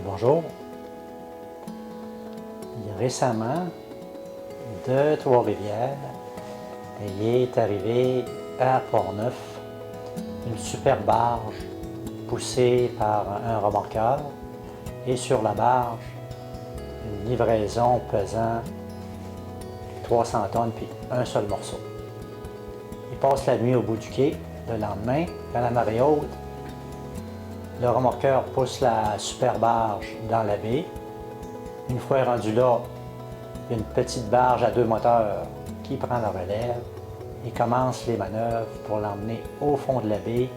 Bonjour. Récemment, de Trois-Rivières, il est arrivé à Port-Neuf une superbe barge poussée par un remorqueur et sur la barge, une livraison pesant 300 tonnes puis un seul morceau. Il passe la nuit au bout du quai. Le lendemain, quand la marée haute, le remorqueur pousse la super barge dans la baie. Une fois rendu là, il y a une petite barge à 2 moteurs qui prend la relève et commence les manœuvres pour l'emmener au fond de la baie, et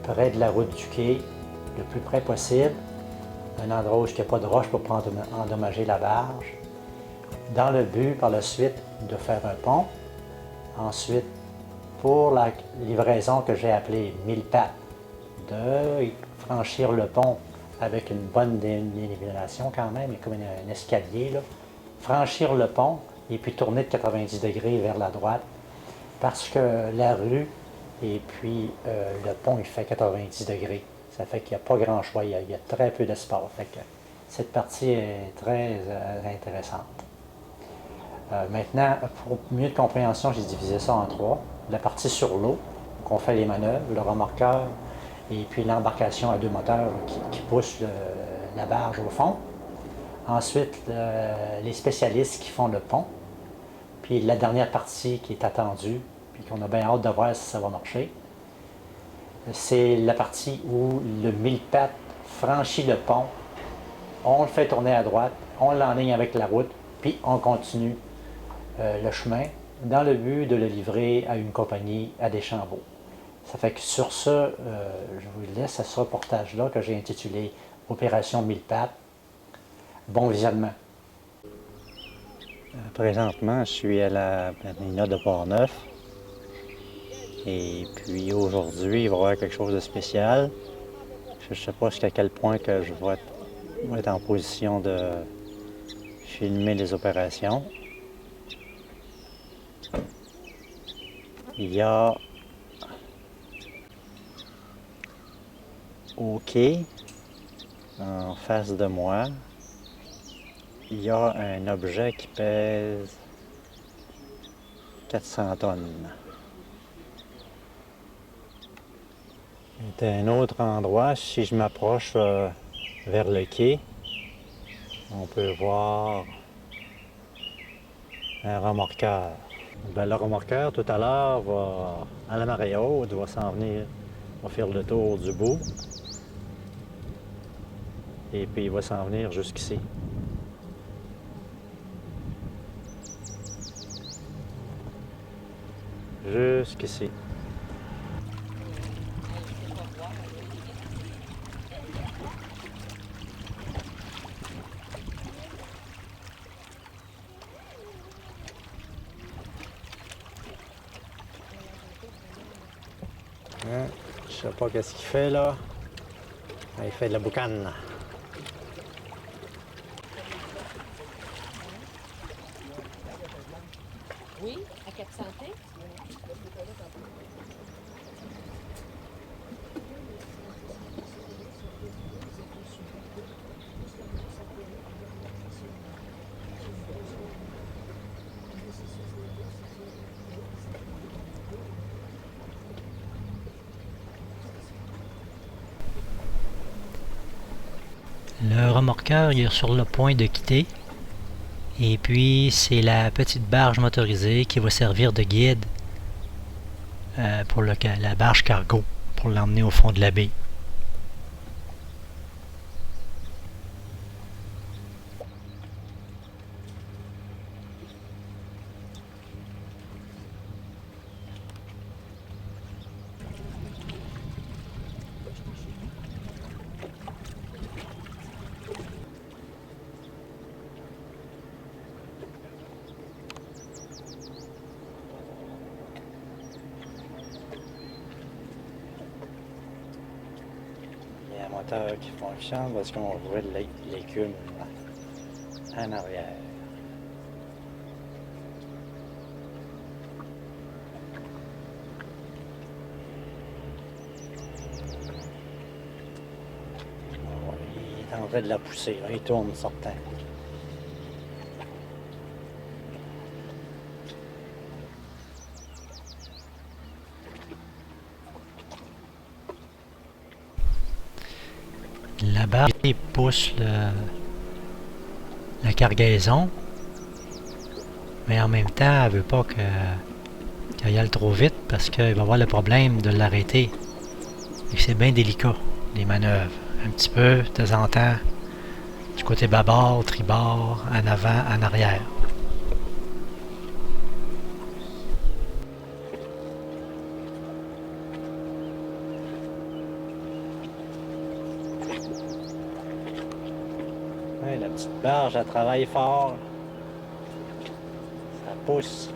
près de la route du quai, le plus près possible, un endroit où il n'y a pas de roche pour ne pas endommager la barge, dans le but par la suite de faire un pont. Ensuite, pour la livraison que j'ai appelée 1000 pattes, de franchir le pont avec une bonne dénivellation quand même, il y a comme un escalier, là. Franchir le pont et puis tourner de 90 degrés vers la droite parce que la rue et puis le pont il fait 90 degrés. Ça fait qu'il n'y a pas grand choix, il y a très peu d'espace. Cette partie est très intéressante. Maintenant, pour mieux de compréhension, j'ai divisé ça en trois. La partie sur l'eau, qu'on fait les manœuvres, le remorqueur, et puis l'embarcation à 2 moteurs qui pousse la barge au fond. Ensuite, les spécialistes qui font le pont. Puis la dernière partie qui est attendue, puis qu'on a bien hâte de voir si ça va marcher, c'est la partie où le 1000 pattes franchit le pont, on le fait tourner à droite, on l'enligne avec la route, puis on continue le chemin dans le but de le livrer à une compagnie à Deschambault. Ça fait que sur ce, je vous laisse à ce reportage-là que j'ai intitulé Opération 1000 pattes. Bon visionnement. Présentement, je suis à la marina de Port-Neuf. Et puis aujourd'hui, il va y avoir quelque chose de spécial. Je ne sais pas jusqu'à quel point que je vais être en position de filmer les opérations. Il y a au quai, en face de moi, il y a un objet qui pèse 400 tonnes. C'est un autre endroit, si je m'approche vers le quai, on peut voir un remorqueur. Le remorqueur, tout à l'heure, va à la marée haute, va s'en venir, va faire le tour du bout. Et puis il va s'en venir jusqu'ici. Jusqu'ici. Hein? Je sais pas qu'est-ce qu'il fait là. Il fait de la boucane. Oui, à Cap Santé. Le remorqueur il est sur le point de quitter. Et puis, c'est la petite barge motorisée qui va servir de guide pour la barge cargo, pour l'emmener au fond de la baie. Il y a un moteur qui fonctionne parce qu'on voit l'écume en arrière. en train de la pousser. Là. Il tourne certain. La barre pousse la cargaison, mais en même temps, elle veut pas qu'elle y aille trop vite parce qu'il va avoir le problème de l'arrêter. Et c'est bien délicat, les manœuvres. Un petit peu, de temps en temps, du côté bâbord, tribord, en avant, en arrière. Ouais, la petite barge, elle travaille fort. Ça pousse.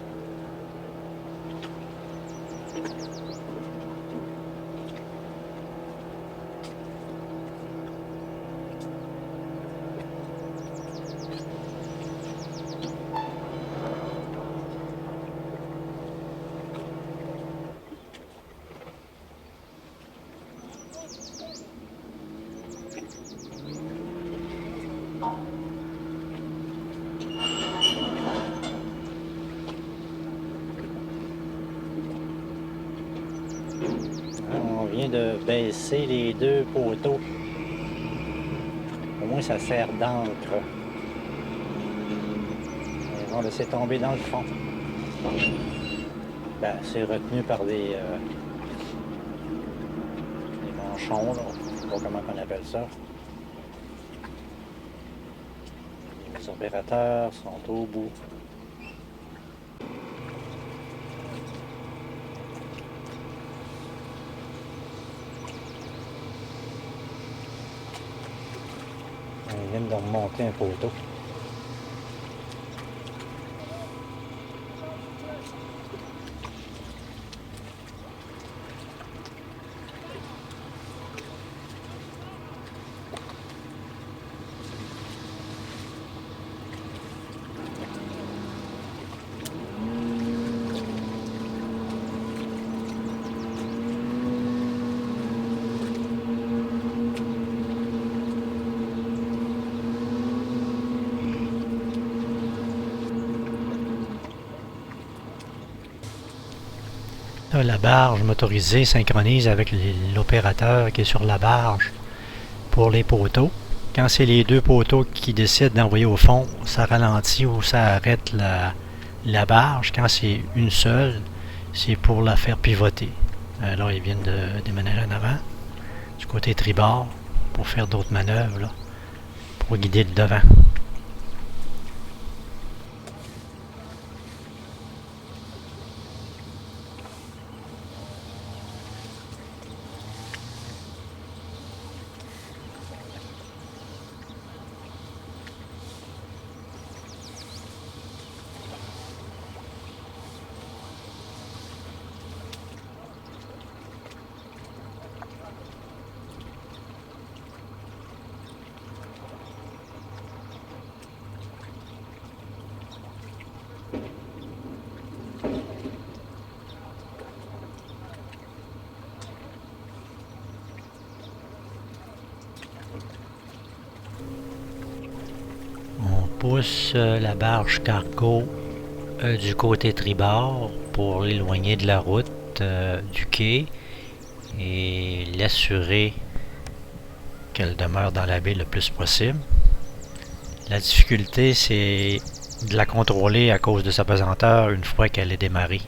On vient de baisser les deux poteaux. Au moins, ça sert d'encre. Ils vont laisser tomber dans le fond. Ben, c'est retenu par des manchons, là. Je sais pas comment on appelle ça. Les opérateurs sont au bout. Ils viennent de remonter un poteau. Là, la barge motorisée synchronise avec l'opérateur qui est sur la barge pour les poteaux. Quand c'est les deux poteaux qui décident d'envoyer au fond, ça ralentit ou ça arrête la barge. Quand c'est une seule, c'est pour la faire pivoter. Là, ils viennent de déménager en avant, du côté tribord, pour faire d'autres manœuvres, là, pour guider le devant. On pousse la barge cargo du côté tribord pour l'éloigner de la route du quai et l'assurer qu'elle demeure dans la baie le plus possible. La difficulté, c'est de la contrôler à cause de sa pesanteur une fois qu'elle est démarrée.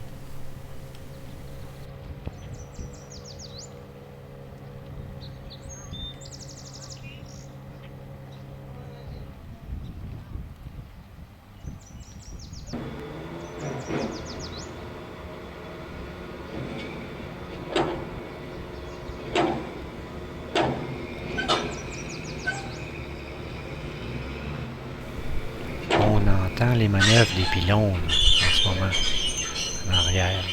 On entend les manœuvres des pylônes en ce moment, en arrière.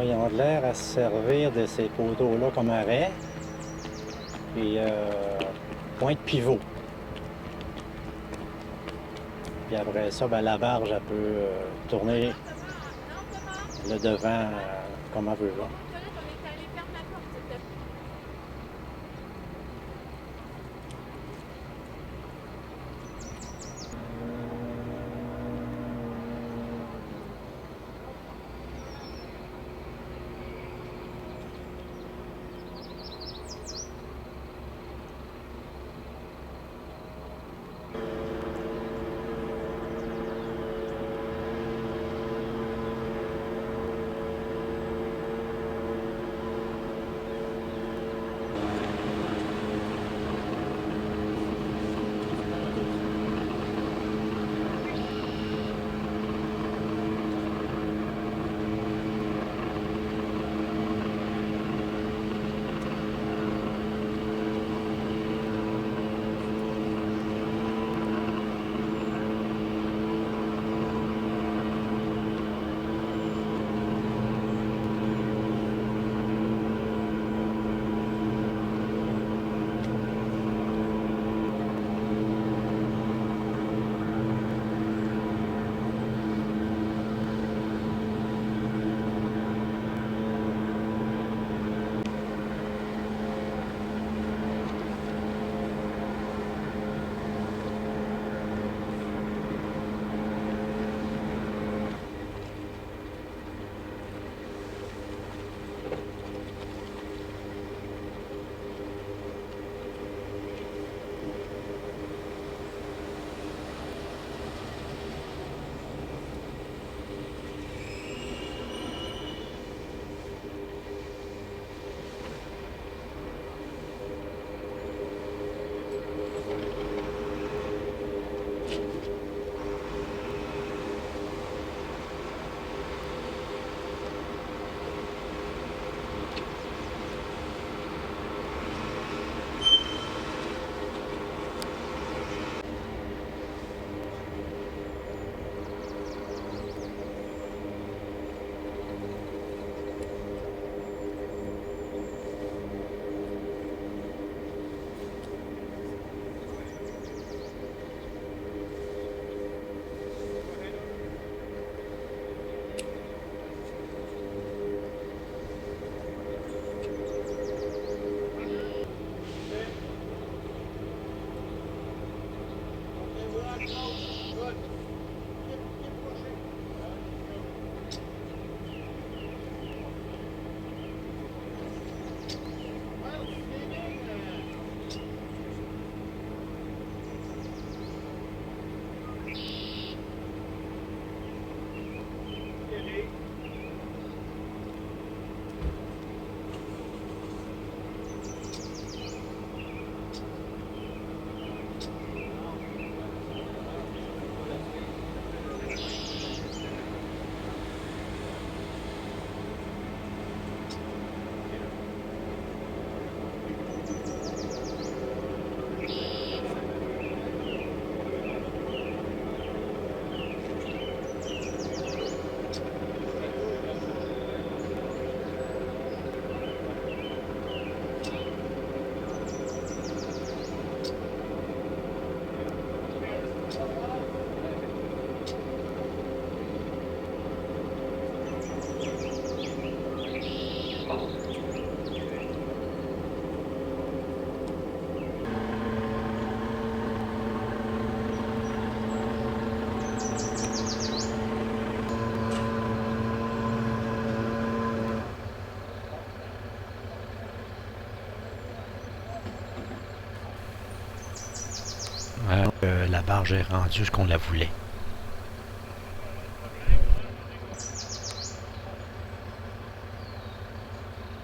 ils ont de l'air à se servir de ces poteaux-là comme arrêt. Puis point de pivot. Puis après ça, ben, la barge, elle peut tourner le devant comme elle veut. Là. La barge est rendue ce qu'on la voulait.